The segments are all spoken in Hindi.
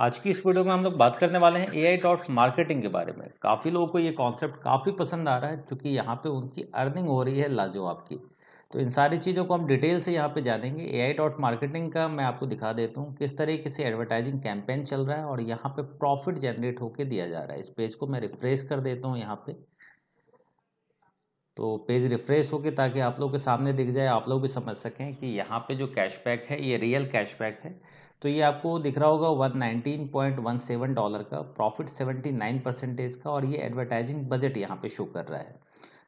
आज की इस वीडियो में हम लोग बात करने वाले हैं एआई डॉट मार्केटिंग के बारे में। काफ़ी लोगों को ये कॉन्सेप्ट काफ़ी पसंद आ रहा है क्योंकि यहाँ पे उनकी अर्निंग हो रही है लाजवाब की। तो इन सारी चीज़ों को हम डिटेल से यहाँ पे जानेंगे। एआई डॉट मार्केटिंग का मैं आपको दिखा देता हूँ किस तरीके से एडवर्टाइजिंग कैंपेन चल रहा है और यहाँ पे प्रॉफिट जनरेट होकर दिया जा रहा है। इस पेज को मैं रिफ्रेश कर देता हूँ यहाँ पे। तो पेज रिफ्रेश होके ताकि आप लोगों के सामने दिख जाए, आप लोग भी समझ सकें कि यहाँ पे जो कैशबैक है ये रियल कैशबैक है। तो ये आपको दिख रहा होगा $119.17 का, प्रॉफिट 79% का, और ये एडवर्टाइजिंग बजट यहाँ पे शो कर रहा है।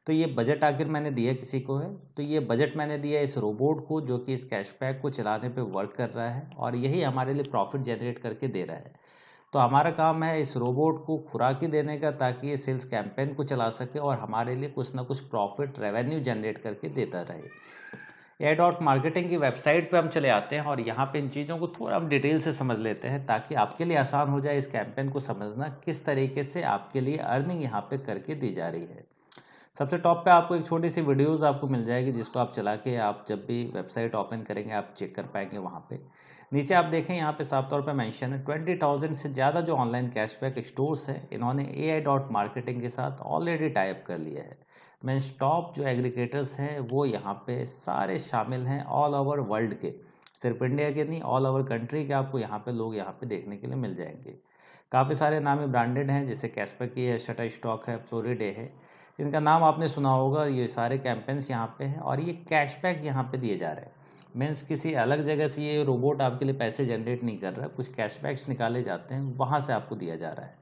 तो ये बजट आखिर मैंने दिया किसी को है, तो ये बजट मैंने दिया इस रोबोट को जो कि इस कैशबैक को चलाने पे वर्क कर रहा है और यही हमारे लिए प्रॉफिट जनरेट करके दे रहा है। तो हमारा काम है इस रोबोट को खुराकी देने का ताकि ये सेल्स कैंपेन को चला सके और हमारे लिए कुछ ना कुछ प्रॉफिट रेवेन्यू जनरेट करके देता रहे। एड डॉट मार्केटिंग की वेबसाइट पे हम चले आते हैं और यहाँ पे इन चीज़ों को थोड़ा हम डिटेल से समझ लेते हैं ताकि आपके लिए आसान हो जाए इस कैंपेन को समझना किस तरीके से आपके लिए अर्निंग यहाँ पे करके दी जा रही है। सबसे टॉप पे आपको एक छोटी सी वीडियोस आपको मिल जाएगी जिसको आप चला के आप जब भी वेबसाइट ओपन करेंगे आप चेक कर पाएंगे। वहाँ पे नीचे आप देखें यहाँ पे साफ तौर पे मेंशन है 20,000 से ज़्यादा जो ऑनलाइन कैशबैक स्टोर्स हैं इन्होंने एआई डॉट मार्केटिंग के साथ ऑलरेडी टाइप कर लिया है। मीन्स टॉप जो एग्रीगेटर्स हैं वो यहाँ पे सारे शामिल हैं ऑल ओवर वर्ल्ड के, सिर्फ इंडिया के नहीं, ऑल ओवर कंट्री के आपको यहाँ पे लोग यहाँ पे देखने के लिए मिल जाएंगे। काफ़ी सारे नामी ब्रांडेड हैं जैसे कैशबैक की है, शटर स्टॉक है, फ्लोरिडे है, इनका नाम आपने सुना होगा। ये सारे कैंपेन्स यहाँ पे हैं और ये कैशबैक यहाँ पे दिए जा रहे हैं। मीन्स किसी अलग जगह से ये रोबोट आपके लिए पैसे जनरेट नहीं कर रहा, कुछ कैशबैक्स निकाले जाते हैं वहाँ से आपको दिया जा रहा है।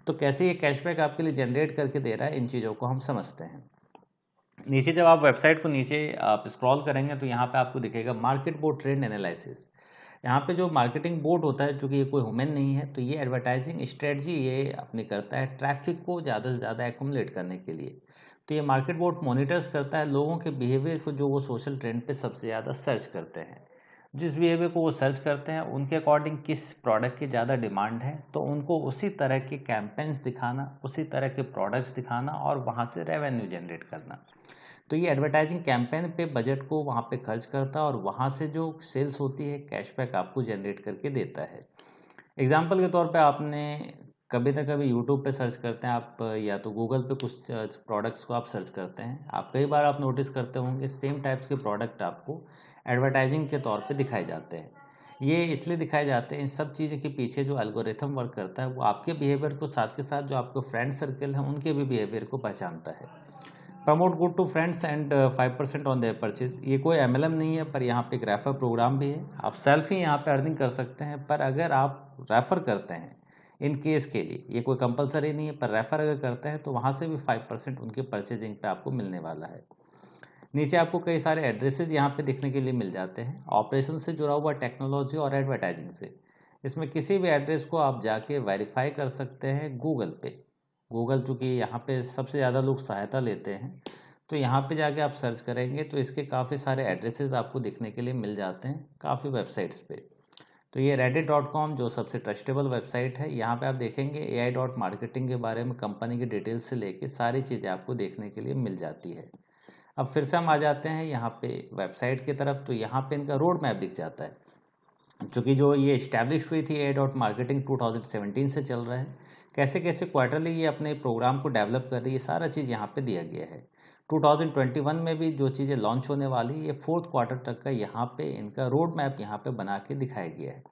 तो कैसे ये कैशबैक आपके लिए जनरेट करके दे रहा है इन चीज़ों को हम समझते हैं। नीचे जब आप वेबसाइट को नीचे आप स्क्रॉल करेंगे तो यहाँ पे आपको दिखेगा मार्केट बोर्ड ट्रेंड एनालिसिस। यहाँ पे जो मार्केटिंग बोर्ड होता है, चूँकि ये कोई ह्यूमन नहीं है, तो ये एडवर्टाइजिंग स्ट्रेटजी ये अपनी करता है ट्रैफिक को ज़्यादा से ज़्यादा एक्यूमुलेट करने के लिए। तो ये मार्केट बोर्ड मॉनिटर्स करता है लोगों के बिहेवियर को जो वो सोशल ट्रेंड पे सबसे ज़्यादा सर्च करते हैं। जिस बिहेवियर को वो सर्च करते हैं उनके अकॉर्डिंग किस प्रोडक्ट की ज़्यादा डिमांड है, तो उनको उसी तरह के कैंपेन्स दिखाना, उसी तरह के प्रोडक्ट्स दिखाना और वहाँ से रेवेन्यू जनरेट करना। तो ये एडवर्टाइजिंग कैंपेन पे बजट को वहाँ पे खर्च करता है और वहाँ से जो सेल्स होती है कैशबैक आपको जनरेट करके देता है। एग्जाम्पल के तौर पे आपने कभी ना कभी यूट्यूब पे सर्च करते हैं आप, या तो गूगल पे कुछ प्रोडक्ट्स को आप सर्च करते हैं, आप कई बार आप नोटिस करते होंगे सेम टाइप्स के प्रोडक्ट आपको एडवर्टाइजिंग के तौर पे दिखाए जाते हैं। ये इसलिए दिखाए जाते हैं, इन सब चीज़ों के पीछे जो एल्गोरिथम वर्क करता है वो आपके बिहेवियर को साथ के साथ जो आपके फ्रेंड सर्कल है उनके भी बिहेवियर को पहचानता है। Promote good to friends and 5% on their purchase, ये कोई एमएलएम नहीं है पर यहाँ पे एक रेफर प्रोग्राम भी है। आप सेल्फ ही यहाँ पे अर्निंग कर सकते हैं, पर अगर आप रेफर करते हैं इन केस के लिए, ये कोई कंपलसरी नहीं है, पर रेफर अगर करते हैं तो वहाँ से भी 5% उनके परचेजिंग पे आपको मिलने वाला है। नीचे आपको कई सारे एड्रेसेस यहाँ पे दिखने के लिए मिल जाते हैं, ऑपरेशन से जुड़ा हुआ टेक्नोलॉजी और एडवर्टाइजिंग से। इसमें किसी भी एड्रेस को आप जाके वेरीफाई कर सकते हैं गूगल पे। गूगल चूँकि यहाँ पे सबसे ज़्यादा लोग सहायता लेते हैं, तो यहाँ पे जाके आप सर्च करेंगे तो इसके काफ़ी सारे एड्रेसेस आपको दिखने के लिए मिल जाते हैं काफ़ी वेबसाइट्स पे। तो ये reddit.com जो सबसे ट्रस्टेबल वेबसाइट है, यहाँ पे आप देखेंगे एआई डॉट मार्केटिंग के बारे में कंपनी की डिटेल्स से लेके सारी चीज़ें आपको देखने के लिए मिल जाती है। अब फिर से हम आ जाते हैं यहाँ पे वेबसाइट की तरफ, तो यहाँ पे इनका रोड मैप दिख जाता है। क्योंकि जो ये इस्टेब्लिश हुई थी ए डॉट मार्केटिंग 2017 से चल रहा है, कैसे कैसे क्वार्टरली ये अपने प्रोग्राम को डेवलप कर रही है, सारा चीज़ यहाँ पे दिया गया है। 2021 में भी जो चीज़ें लॉन्च होने वाली है, ये फोर्थ क्वार्टर तक का यहाँ पे इनका रोड मैप यहाँ पे बना के दिखाया गया है।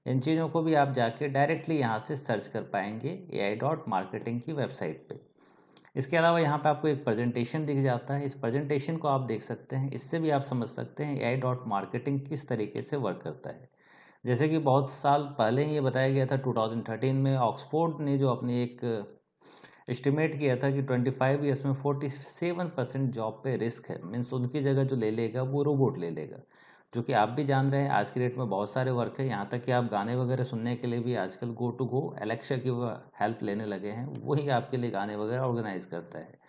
इन चीज़ों को भी आप जाके डायरेक्टली यहाँ से सर्च कर पाएंगे ए डॉट मार्केटिंग की वेबसाइट पे। इसके अलावा यहाँ पे आपको एक प्रेजेंटेशन दिख जाता है, इस प्रेजेंटेशन को आप देख सकते हैं, इससे भी आप समझ सकते हैं ए डॉट मार्केटिंग किस तरीके से वर्क करता है। जैसे कि बहुत साल पहले ही ये बताया गया था, 2013 में ऑक्सफोर्ड ने जो अपनी एक एस्टिमेट किया था कि 25 ईयर्स में 47% जॉब पे रिस्क है। मीन्स उनकी जगह जो ले लेगा वो रोबोट ले लेगा। जो कि आप भी जान रहे हैं आज की डेट में बहुत सारे वर्क है, यहाँ तक कि आप गाने वगैरह सुनने के लिए भी आजकल गो टू गो एलेक्सा की हेल्प लेने लगे हैं, वही आपके लिए गाने वगैरह ऑर्गेनाइज करता है।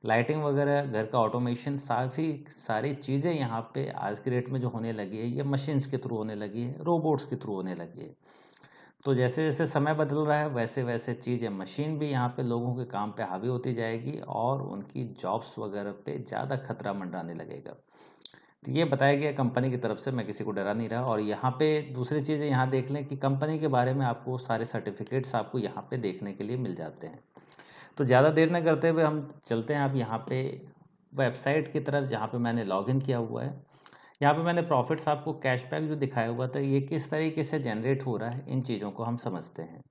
लाइटिंग वगैरह, घर का ऑटोमेशन, काफ़ी सारी चीज़ें यहाँ पे आज की डेट में जो होने लगी है ये मशीन्स के थ्रू होने लगी है, रोबोट्स के थ्रू होने लगी है। तो जैसे जैसे समय बदल रहा है वैसे वैसे चीज़ें, मशीन भी यहाँ पे लोगों के काम पे हावी होती जाएगी और उनकी जॉब्स वगैरह पे ज़्यादा खतरा मंडराने लगेगा। तो ये बताया गया कंपनी की तरफ से, मैं किसी को डरा नहीं रहा। और यहाँ पे दूसरी चीज़ यहाँ देख लें कि कंपनी के बारे में आपको सारे सर्टिफिकेट्स आपको यहाँ पे देखने के लिए मिल जाते हैं। तो ज़्यादा देर न करते हुए हम चलते हैं आप यहाँ पे वेबसाइट की तरफ जहाँ पे मैंने लॉगिन किया हुआ है। यहाँ पे मैंने प्रॉफिट्स आपको कैशबैक जो दिखाया हुआ था ये किस तरीके से जनरेट हो रहा है, इन चीज़ों को हम समझते हैं।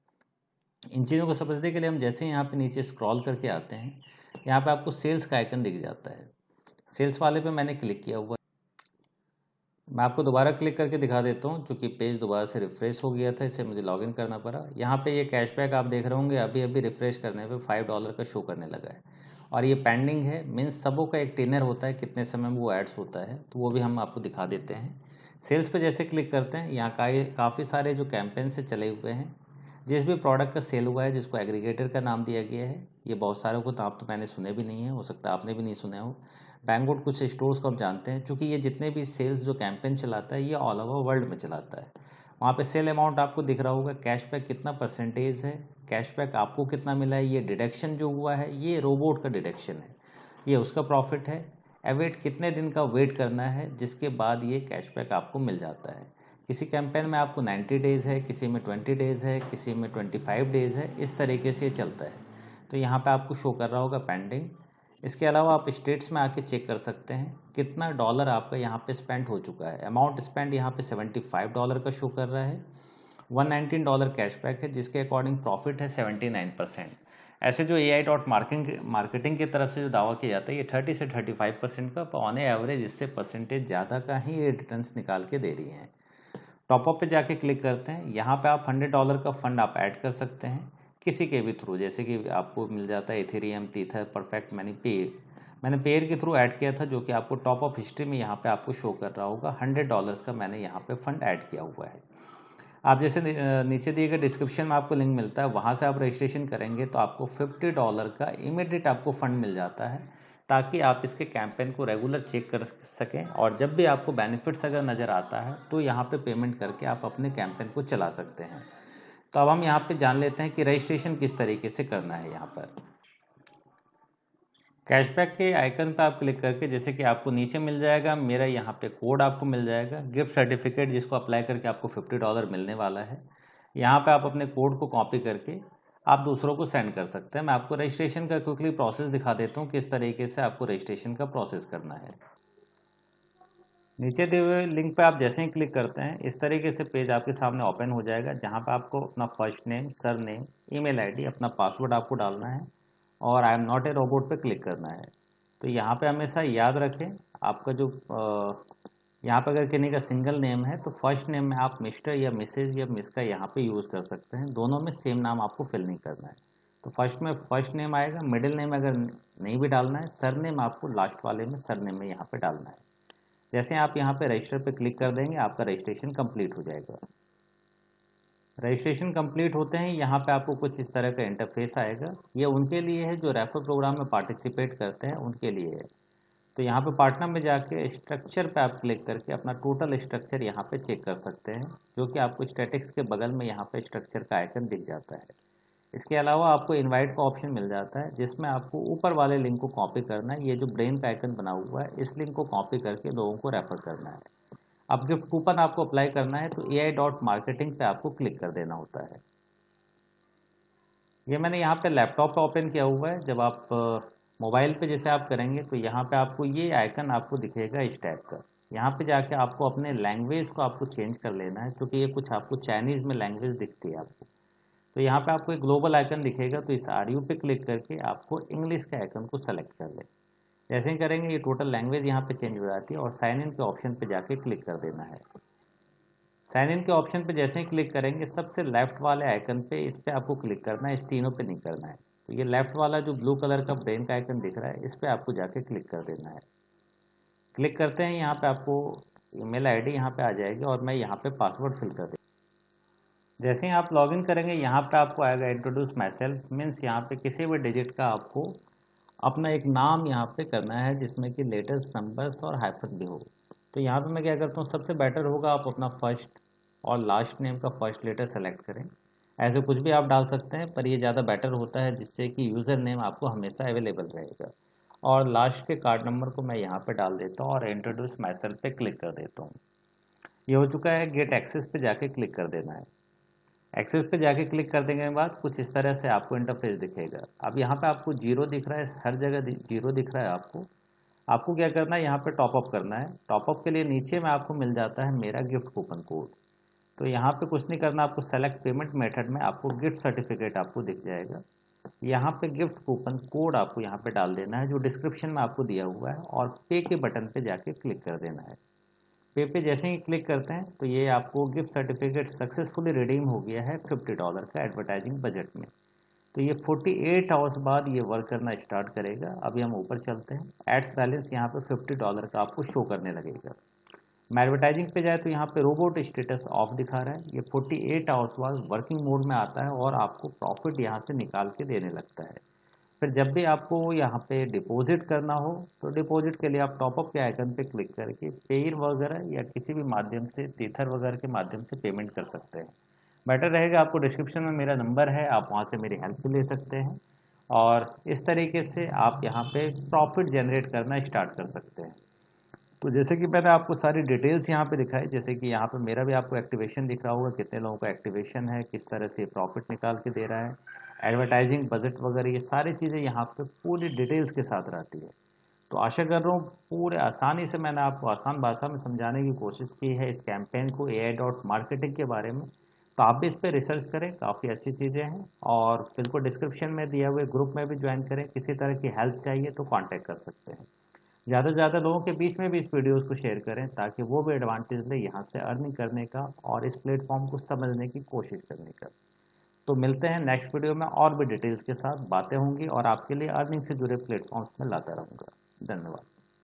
इन चीज़ों को समझने के लिए हम जैसे ही यहाँ पे नीचे स्क्रॉल करके आते हैं, यहाँ पे आपको सेल्स का आइकन दिख जाता है। सेल्स वाले पे मैंने क्लिक किया हुआ है। मैं आपको दोबारा क्लिक करके दिखा देता हूँ, क्योंकि पेज दोबारा से रिफ्रेश हो गया था, इससे मुझे लॉगिन करना पड़ा। यहाँ पे ये कैशबैक आप देख रहे होंगे, अभी अभी रिफ्रेश करने पे $5 का शो करने लगा है और ये पेंडिंग है। मीन्स सबों का एक टेनर होता है, कितने समय में वो एड्स होता है, तो वो भी हम आपको दिखा देते हैं। सेल्स पे जैसे क्लिक करते हैं, यहाँ काफ़ी सारे जो कैंपेन से चले हुए हैं, जिस भी प्रोडक्ट का सेल हुआ है, जिसको एग्रीगेटर का नाम दिया गया है, ये बहुत सारों को नाम तो मैंने सुने भी नहीं है, हो सकता है आपने भी नहीं सुने हो। बैंगवुड कुछ स्टोर्स को आप जानते हैं, क्योंकि ये जितने भी सेल्स जो कैंपेन चलाता है ये ऑल ओवर वर्ल्ड में चलाता है। वहाँ पे सेल अमाउंट आपको दिख रहा होगा, कैशबैक कितना परसेंटेज है, कैशबैक आपको कितना मिला है, ये डिडक्शन जो हुआ है ये रोबोट का डिडक्शन है, ये उसका प्रॉफिट है। अवेट कितने दिन का वेट करना है जिसके बाद ये कैशबैक आपको मिल जाता है। किसी कैंपेन में आपको 90 डेज़ है, किसी में 20 डेज़ है, किसी में 25 डेज़ है, इस तरीके से ये चलता है। तो यहाँ पे आपको शो कर रहा होगा पेंडिंग। इसके अलावा आप स्टेट्स में आके चेक कर सकते हैं कितना डॉलर आपका यहाँ पे स्पेंड हो चुका है। अमाउंट स्पेंड यहाँ पे $75 का शो कर रहा है। $119 कैशबैक है, जिसके अकॉर्डिंग प्रॉफिट है 79%। ऐसे जो मार्केटिंग की तरफ से जो दावा किया जाता है ये 30 से 35% का ऑन एवरेज, इससे परसेंटेज ज़्यादा का ही ये रिटर्न्स निकाल के दे रही हैं। टॉपअप पे जाके क्लिक करते हैं, यहाँ पे आप $100 का फंड आप ऐड कर सकते हैं किसी के भी थ्रू, जैसे कि आपको मिल जाता है इथेरियम, तीथर, परफेक्ट मनी, पेयर। मैंने पेयर के थ्रू ऐड किया था, जो कि आपको टॉपअप हिस्ट्री में यहाँ पे आपको शो कर रहा होगा। $100 का मैंने यहाँ पे फंड ऐड किया हुआ है। आप जैसे नीचे दिए गए डिस्क्रिप्शन में आपको लिंक मिलता है, वहाँ से आप रजिस्ट्रेशन करेंगे तो आपको $50 का इमीडिएट आपको फंड मिल जाता है, ताकि आप इसके कैंपेन को रेगुलर चेक कर सकें और जब भी आपको बेनिफिट्स अगर नज़र आता है तो यहाँ पे पेमेंट करके आप अपने कैंपेन को चला सकते हैं। तो अब हम यहाँ पे जान लेते हैं कि रजिस्ट्रेशन किस तरीके से करना है। यहाँ पर कैशबैक के आइकन पर आप क्लिक करके जैसे कि आपको नीचे मिल जाएगा, मेरा यहाँ पे कोड आपको मिल जाएगा, गिफ्ट सर्टिफिकेट, जिसको अप्लाई करके आपको $50 मिलने वाला है। यहाँ पे आप अपने कोड को कॉपी करके आप दूसरों को सेंड कर सकते हैं। मैं आपको रजिस्ट्रेशन का क्विकली प्रोसेस दिखा देता हूँ, किस तरीके से आपको रजिस्ट्रेशन का प्रोसेस करना है। नीचे दिए हुए लिंक पे आप जैसे ही क्लिक करते हैं, इस तरीके से पेज आपके सामने ओपन हो जाएगा, जहाँ पे आपको अपना first name, sir name, email ID, अपना पासवर्ड आपको डालना है और I am not a robot पे क्लिक करना है। तो यहाँ पे हमेशा याद रखें, आपका जो यहाँ पे अगर किसी का सिंगल नेम है तो फर्स्ट नेम में आप मिस्टर या मिसेज या मिस का यहाँ पे यूज़ कर सकते हैं। दोनों में सेम नाम आपको फिल नहीं करना है। तो फर्स्ट में फर्स्ट नेम आएगा, मिडिल नेम अगर नहीं भी डालना है, सर नेम आपको लास्ट वाले में सर नेम में यहाँ पे डालना है। जैसे आप यहाँ पे रजिस्टर पे क्लिक कर देंगे, आपका रजिस्ट्रेशन कंप्लीट हो जाएगा। रजिस्ट्रेशन कंप्लीट होते हैं यहाँ पे आपको कुछ इस तरह का इंटरफेस आएगा। ये उनके लिए है जो रेफर प्रोग्राम में पार्टिसिपेट करते हैं, उनके लिए है। तो यहाँ पे पार्टनर में जाके स्ट्रक्चर पे आप क्लिक करके अपना टोटल स्ट्रक्चर यहाँ पे चेक कर सकते हैं, जो कि आपको स्टैटिक्स के बगल में यहाँ पे स्ट्रक्चर का आइकन दिख जाता है। इसके अलावा आपको इनवाइट का ऑप्शन मिल जाता है, जिसमें आपको ऊपर वाले लिंक को कॉपी करना है। ये जो ब्रेन का आइकन बना हुआ है, इस लिंक को कॉपी करके लोगों को रेफर करना है। अब गिफ्ट कूपन आपको अप्लाई करना है तो ai.marketing पे आपको क्लिक कर देना होता है। ये मैंने यहाँ पे लैपटॉप पे ओपन किया हुआ है। जब आप मोबाइल पे जैसे आप करेंगे तो यहाँ पे आपको ये आइकन आपको दिखेगा इस टाइप का। यहाँ पे जाके आपको अपने लैंग्वेज को आपको चेंज कर लेना है, क्योंकि ये कुछ आपको चाइनीज़ में लैंग्वेज दिखती है आपको। तो यहाँ पे आपको एक ग्लोबल आइकन दिखेगा, तो इस RU पे क्लिक करके आपको इंग्लिश के आइकन को सेलेक्ट कर ले। जैसे ही करेंगे ये टोटल लैंग्वेज यहाँ पे चेंज हो जाती है और साइन इन के ऑप्शन पे जाके क्लिक कर देना है। साइन इन के ऑप्शन पे जैसे ही क्लिक करेंगे, सबसे लेफ्ट वाले आइकन पे इस पे आपको क्लिक करना है, इस तीनों पे नहीं करना है। तो ये लेफ्ट वाला जो ब्लू कलर का ब्रेन का आइकन दिख रहा है, इस पे आपको जाके क्लिक कर देना है। क्लिक करते हैं, यहाँ पे आपको ईमेल आईडी यहाँ पे आ जाएगी और मैं यहाँ पे पासवर्ड फिल कर दूँ। जैसे ही आप लॉगिन करेंगे, यहाँ पे आपको आएगा इंट्रोड्यूस माई सेल्फ, मीन्स यहाँ पे किसी भी डिजिट का आपको अपना एक नाम यहाँ पे करना है, जिसमें कि लेटर्स, नंबर्स और हाइफन भी हो। तो यहाँ पे मैं क्या करता हूँ, सबसे बेटर होगा आप अपना फर्स्ट और लास्ट नेम का फर्स्ट लेटर सेलेक्ट करें। ऐसे कुछ भी आप डाल सकते हैं, पर ये ज़्यादा बेटर होता है, जिससे कि यूज़र नेम आपको हमेशा अवेलेबल रहेगा। और लास्ट के कार्ड नंबर को मैं यहाँ पे डाल देता हूँ और इंट्रोड्यूस माई सेल्फ पे क्लिक कर देता हूँ। ये हो चुका है। गेट एक्सेस पे जाके क्लिक कर देना है। एक्सेस पे जाके क्लिक कर देने के बाद कुछ इस तरह से आपको इंटरफेस दिखेगा। अब यहाँ पे आपको जीरो दिख रहा है, हर जगह जीरो दिख रहा है आपको। आपको क्या करना है, यहाँ पे टॉपअप करना है। टॉपअप के लिए नीचे में आपको मिल जाता है मेरा गिफ्ट कूपन कोड। तो यहाँ पे कुछ नहीं करना, आपको सेलेक्ट पेमेंट मेथड में आपको गिफ्ट सर्टिफिकेट आपको दिख जाएगा। यहाँ पे गिफ्ट कूपन कोड आपको यहाँ पे डाल देना है जो डिस्क्रिप्शन में आपको दिया हुआ है, और पे के बटन पे जाके क्लिक कर देना है। पे जैसे ही क्लिक करते हैं तो ये आपको गिफ्ट सर्टिफिकेट सक्सेसफुली रिडीम हो गया है $50 का एडवर्टाइजिंग बजट में। तो ये 48 आवर्स बाद ये वर्क करना स्टार्ट करेगा। अभी हम ऊपर चलते हैं। एड्स बैलेंस यहाँ पे $50 का आपको शो करने लगेगा। मैं एडवर्टाइजिंग पे जाए तो यहाँ पे रोबोट स्टेटस ऑफ दिखा रहा है। ये 48 आवर्स बाद वर्किंग मोड में आता है और आपको प्रॉफिट यहाँ से निकाल के देने लगता है। फिर जब भी आपको यहाँ पे डिपॉजिट करना हो तो डिपॉजिट के लिए आप टॉपअप के आइकन पे क्लिक करके पेयर वगैरह या किसी भी माध्यम से टीथर वगैरह के माध्यम से पेमेंट कर सकते हैं। बेटर रहेगा, आपको डिस्क्रिप्शन में मेरा नंबर है, आप वहाँ से मेरी हेल्प ले सकते हैं और इस तरीके से आप यहाँ पे प्रॉफिट जनरेट करना स्टार्ट कर सकते हैं। तो जैसे कि मैंने आपको सारी डिटेल्स यहाँ पे दिखाई, जैसे कि यहाँ पे मेरा भी आपको एक्टिवेशन दिख रहा होगा, कितने लोगों का एक्टिवेशन है, किस तरह से प्रॉफिट निकाल के दे रहा है, एडवर्टाइजिंग बजट वगैरह, ये सारी चीज़ें यहाँ पे पूरी डिटेल्स के साथ रहती है। तो आशा कर रहा हूँ पूरे आसानी से मैंने आपको आसान भाषा में समझाने की कोशिश की है इस कैंपेन को, AI.marketing के बारे में। तो आप भी इस पर रिसर्च करें, काफ़ी अच्छी चीज़ें हैं, और बिल्कुल डिस्क्रिप्शन में दिए हुए ग्रुप में भी ज्वाइन करें। किसी तरह की हेल्प चाहिए तो कॉन्टैक्ट कर सकते हैं। ज़्यादा से ज़्यादा लोगों के बीच में भी इस वीडियोस को शेयर करें ताकि वो भी एडवांटेज ले यहाँ से अर्निंग करने का और इस प्लेटफॉर्म को समझने की कोशिश करने का। तो मिलते हैं नेक्स्ट वीडियो में, और भी डिटेल्स के साथ बातें होंगी और आपके लिए अर्निंग से जुड़े प्लेटफॉर्म्स में लाता रहूँगा। धन्यवाद।